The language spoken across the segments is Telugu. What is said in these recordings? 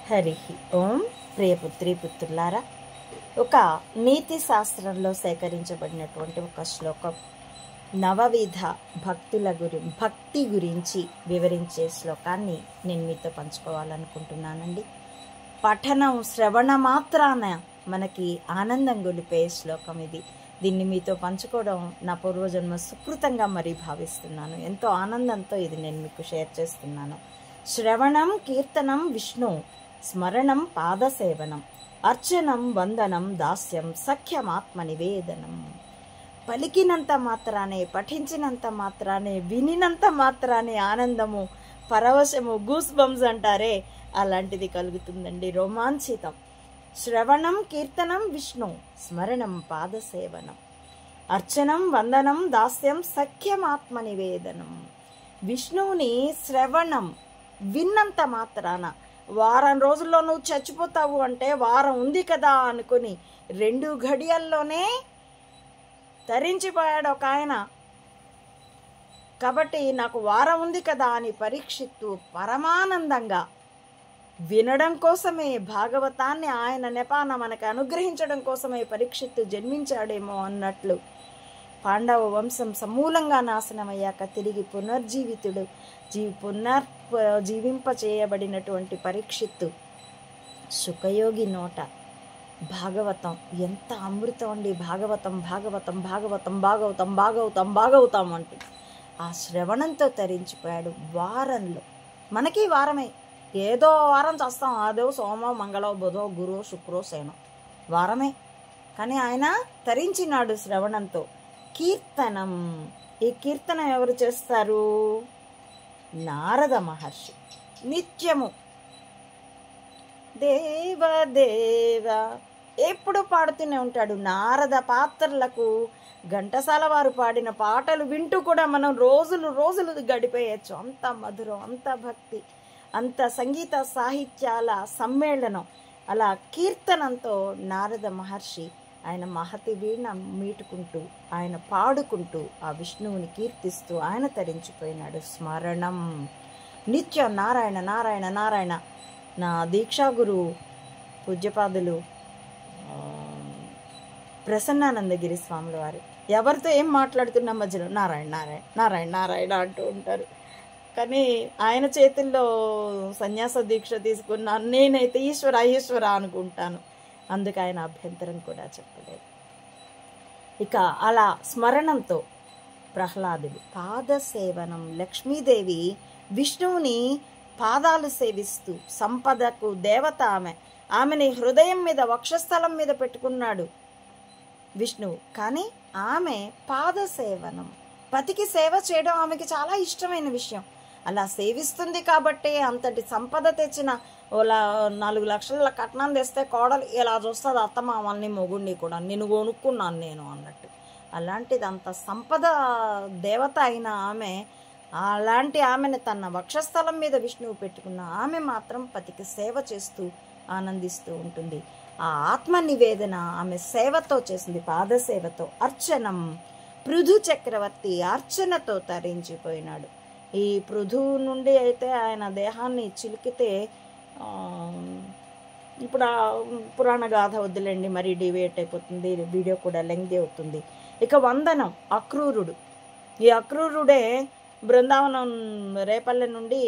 హరి ఓం. ప్రియపుత్రి పుత్రులారా, ఒక నీతి శాస్త్రంలో సేకరించబడినటువంటి ఒక శ్లోకం నవవిధ భక్తి గురించి వివరించే శ్లోకాన్ని నేను మీతో పంచుకోవాలనుకుంటున్నానండి. పఠనం శ్రవణ మాత్రాన మనకి ఆనందం గొలిపే శ్లోకం ఇది. దీన్ని మీతో పంచుకోవడం నా పూర్వజన్మ సుకృతంగా మరీ భావిస్తున్నాను. ఎంతో ఆనందంతో ఇది నేను మీకు షేర్ చేస్తున్నాను. శ్రవణం కీర్తనం విష్ణు, స్మరణం పాదసేవనం, అర్చనం వందనం దాస్యం, సఖ్యమాత్మ నివేదనం. పలికినంత మాత్రానే, పఠించినంత మాత్రానే, వినినంత మాత్రానే ఆనందము, పరవశము, గూస్ బంప్స్ అంటారే అలాంటిది కలుగుతుందండి. రోమాంచితం. శ్రవణం కీర్తనం విష్ణు, స్మరణం పాదసేవనం, అర్చనం వందనం దాస్యం, సఖ్యమాత్మ నివేదనం. విష్ణువుని శ్రవణం విన్నంత మాత్రాన, వారం రోజుల్లో నువ్వు చచ్చిపోతావు అంటే వారం ఉంది కదా అనుకుని 2 ఘడియల్లోనే తరించిపోయాడు ఒక ఆయన. కాబట్టి నాకు వారం ఉంది కదా అని పరీక్షిత్తు పరమానందంగా వినడం కోసమే, భాగవతాన్ని ఆయన నెపాన మనకు అనుగ్రహించడం కోసమే పరీక్షిత్తు జన్మించాడేమో అన్నట్లు పాండవ వంశం సమూలంగా నాశనమయ్యాక తిరిగి పునర్జీవితుడు జీవింప చేయబడినటువంటి పరీక్షిత్తు సుఖయోగి నోట భాగవతం, ఎంత అమృతం అండి. భాగవతం భాగవతం భాగవతం భాగవతం భాగవతం భాగవతం అంటూ ఆ శ్రవణంతో తరించిపోయాడు. వారంలో, మనకి వారమే, ఏదో వారం చేస్తాం, అదో సోమో మంగళో బుధో గురో శుక్రో శనో వారమే, కానీ ఆయన తరించినాడు శ్రవణంతో. కీర్తనం, ఈ కీర్తనం ఎవరు చేస్తారు? నారద మహర్షి. నిత్యము దేవదేవ ఎప్పుడు పాడుతూనే ఉంటాడు. నారద పాత్రలకు ఘంటసాల వారు పాడిన పాటలు వింటూ కూడా మనం రోజులు గడిపేయచ్చు. అంత మధురం, అంత భక్తి, అంత సంగీత సాహిత్యాల సమ్మేళనం. అలా కీర్తనంతో నారద మహర్షి ఆయన మహతి వీణ మీటుకుంటూ, ఆయన పాడుకుంటూ ఆ విష్ణువుని కీర్తిస్తూ ఆయన తరించిపోయినాడు. స్మరణం నిత్యం నారాయణ నారాయణ నారాయణ. నా దీక్షా గురువు పూజ్యపాదులు ప్రసన్నానందగిరి స్వాముల వారు ఎవరితో ఏం మాట్లాడుతున్న మధ్యలో నారాయణ నారాయణ నారాయణ నారాయణ అంటూ ఉంటారు. కానీ ఆయన చేతుల్లో సన్యాస దీక్ష తీసుకున్న నేనైతే ఈశ్వర ఈశ్వర అనుకుంటాను. అందుకు ఆయన అభ్యంతరం కూడా చెప్పలేదు. ఇక అలా స్మరణంతో ప్రహ్లాదుడు పాదసేవనం, లక్ష్మీదేవి విష్ణువుని పాదాలు సేవిస్తూ, సంపదకు దేవత ఆమెని హృదయం మీద, వక్షస్థలం మీద పెట్టుకున్నాడు విష్ణువు. కానీ ఆమె పాదసేవనం, పతికి సేవ చేయడం ఆమెకి చాలా ఇష్టమైన విషయం. అలా సేవిస్తుంది కాబట్టి అంతటి సంపద తెచ్చిన 4 లక్షల కట్నం తెస్తే కోడలు ఎలా చూస్తుంది అత్తమామల్ని, మొగుడిని కూడా, నేను కొనుక్కున్నాను నేను అన్నట్టు. అలాంటిది అంత సంపద దేవత అయిన ఆమె, అలాంటి ఆమెను తన వక్షస్థలం మీద విష్ణువు పెట్టుకున్న ఆమె మాత్రం పతికి సేవ చేస్తూ ఆనందిస్తూ ఉంటుంది. ఆ ఆత్మ నివేదన ఆమె సేవతో చేసింది, పాదసేవతో. అర్చనం, పృథు చక్రవర్తి అర్చనతో తరించిపోయినాడు. ఈ పృథు నుండి అయితే ఆయన దేహాన్ని చిలికితే, ఇప్పుడు ఆ పురాణ గాథ వద్దులేండి, మరీ డివేట్ అయిపోతుంది, వీడియో కూడా లెంగ్తీ అవుతుంది. ఇక వందనం, అక్రూరుడు. ఈ అక్రూరుడే బృందావనం రేపల్లె నుండి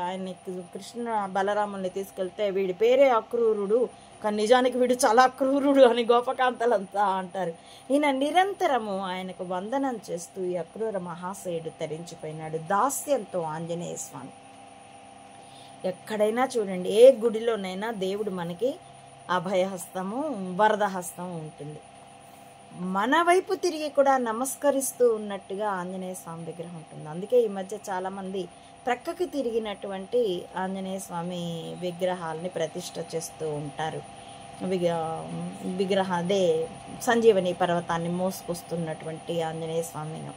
ఆయన కృష్ణ బలరాముల్ని తీసుకెళ్తే వీడి పేరే అక్రూరుడు, కానీ నిజానికి వీడు చాలా అక్రూరుడు అని గోపకాంతలంతా అంటారు. ఈయన నిరంతరము ఆయనకు వందనం చేస్తూ ఈ అక్రూర మహాశయుడు తరించిపోయినాడు. దాస్యంతో ఆంజనేయ స్వామి. ఎక్కడైనా చూడండి, ఏ గుడిలోనైనా దేవుడు మనకి అభయహస్తము, వరదహస్తము ఉంటుంది. మన వైపు తిరిగి కూడా నమస్కరిస్తూ ఉన్నట్టుగా ఆంజనేయ స్వామి విగ్రహం ఉంటుంది. అందుకే ఈ మధ్య చాలామంది ప్రక్కకి తిరిగినటువంటి ఆంజనేయ స్వామి విగ్రహాలని ప్రతిష్ఠ చేస్తూ ఉంటారు. అదే సంజీవని పర్వతాన్ని మోసుకొస్తున్నటువంటి ఆంజనేయ స్వామిని.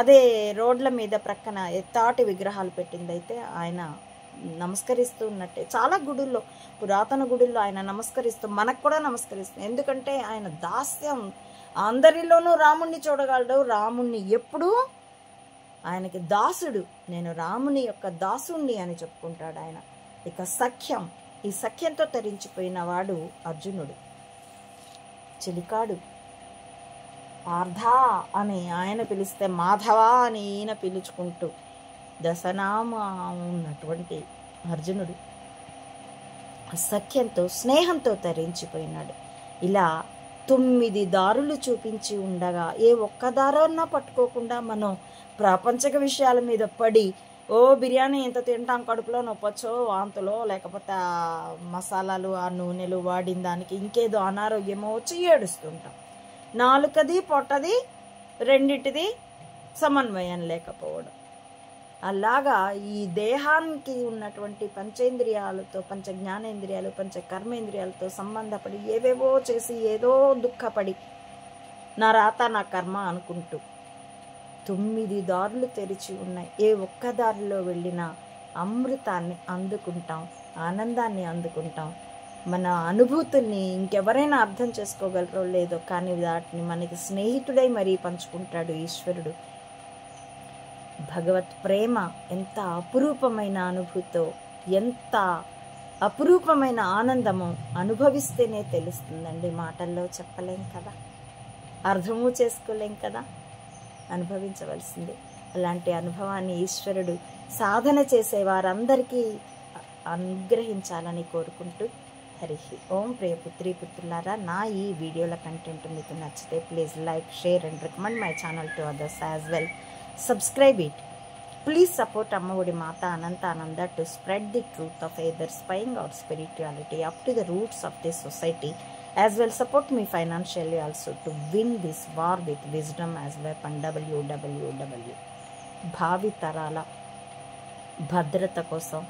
అదే రోడ్ల మీద ప్రక్కన ఎత్తాటి విగ్రహాలు పెట్టిందైతే ఆయన నమస్కరిస్తూ ఉన్నట్టే. చాలా గుడుల్లో, పురాతన గుడుల్లో ఆయన నమస్కరిస్తూ, మనకు కూడా నమస్కరిస్తుంది. ఎందుకంటే ఆయన దాస్యం, అందరిలోనూ రాముణ్ణి చూడగలడు. రాముణ్ణి ఎప్పుడూ ఆయనకి దాసుడు, నేను రాముని యొక్క దాసుణ్ణి అని చెప్పుకుంటాడు ఆయన. ఇక సఖ్యం, ఈ సఖ్యంతో తరించిపోయిన వాడు అర్జునుడు. చిలికాడు పార్థా అని ఆయన పిలిస్తే మాధవా అని ఈయన పిలుచుకుంటూ దశనామ ఉన్నటువంటి అర్జునుడు సఖ్యంతో స్నేహంతో తరించిపోయినాడు. ఇలా 9 దారులు చూపించి ఉండగా ఏ ఒక్క దారన్నా పట్టుకోకుండా మనం ప్రాపంచిక విషయాల మీద పడి బిర్యానీ ఎంత తింటాం, కడుపులో నొప్పొచ్చో, వాంతులో, లేకపోతే ఆ మసాలాలు ఆ నూనెలు వాడిన దానికి ఇంకేదో అనారోగ్యమో వచ్చి ఏడుస్తుంటాం. నాలుకది పొట్టది రెండిటిది సమన్వయం లేకపోవడం. అలాగా ఈ దేహానికి ఉన్నటువంటి పంచేంద్రియాలతో, పంచ జ్ఞానేంద్రియాలు, పంచ కర్మేంద్రియాలతో సంబంధపడి ఏవేవో చేసి ఏదో దుఃఖపడి నా రాత నా కర్మ అనుకుంటూ 9 దారులు తెరిచి ఉన్నాయి. ఏ ఒక్క దారిలో వెళ్ళినా అమృతాన్ని అందుకుంటాం, ఆనందాన్ని అందుకుంటాం. మన అనుభూతుల్ని ఇంకెవరైనా అర్థం చేసుకోగలరో లేదో, కానీ వాటిని మనకి స్నేహితుడై మరీ పంచుకుంటాడు ఈశ్వరుడు. భగవత్ ప్రేమ ఎంత అపురూపమైన అనుభూతో, ఎంత అపురూపమైన ఆనందమో అనుభవిస్తేనే తెలుస్తుందండి. మాటల్లో చెప్పలేం కదా, అర్థము చేసుకోలేం కదా, అనుభవించవలసిందే. అలాంటి అనుభవాన్ని ఈశ్వరుడు సాధన చేసే వారందరికీ అనుగ్రహించాలని కోరుకుంటూ హరి ఓం. ప్రియ పుత్రి పుత్రులారా, నా ఈ వీడియోల కంటెంట్ మీకు నచ్చితే please like, share and recommend my channel to others as well. Subscribe it. Please support Amma Odi Mata Ananta Ananda to spread the truth of either spying or spirituality up to the roots of this society. As well, support me financially also to win this war with wisdom as weapon. www. భావి తరాల భద్రత కోసం,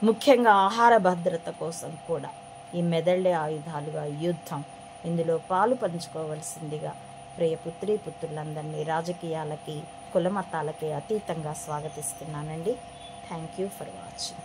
ముఖ్యంగా ఆహార భద్రత కోసం కూడా ఈ మెదళ్ళే ఆయుధాలుగా యుద్ధం. ఇందులో పాలు పంచుకోవలసిందిగా ప్రియ పుత్రి పుత్రులందరినీ రాజకీయాలకి, కులమతాలకి అతీతంగా స్వాగతిస్తున్నానండి. Thank you for watching.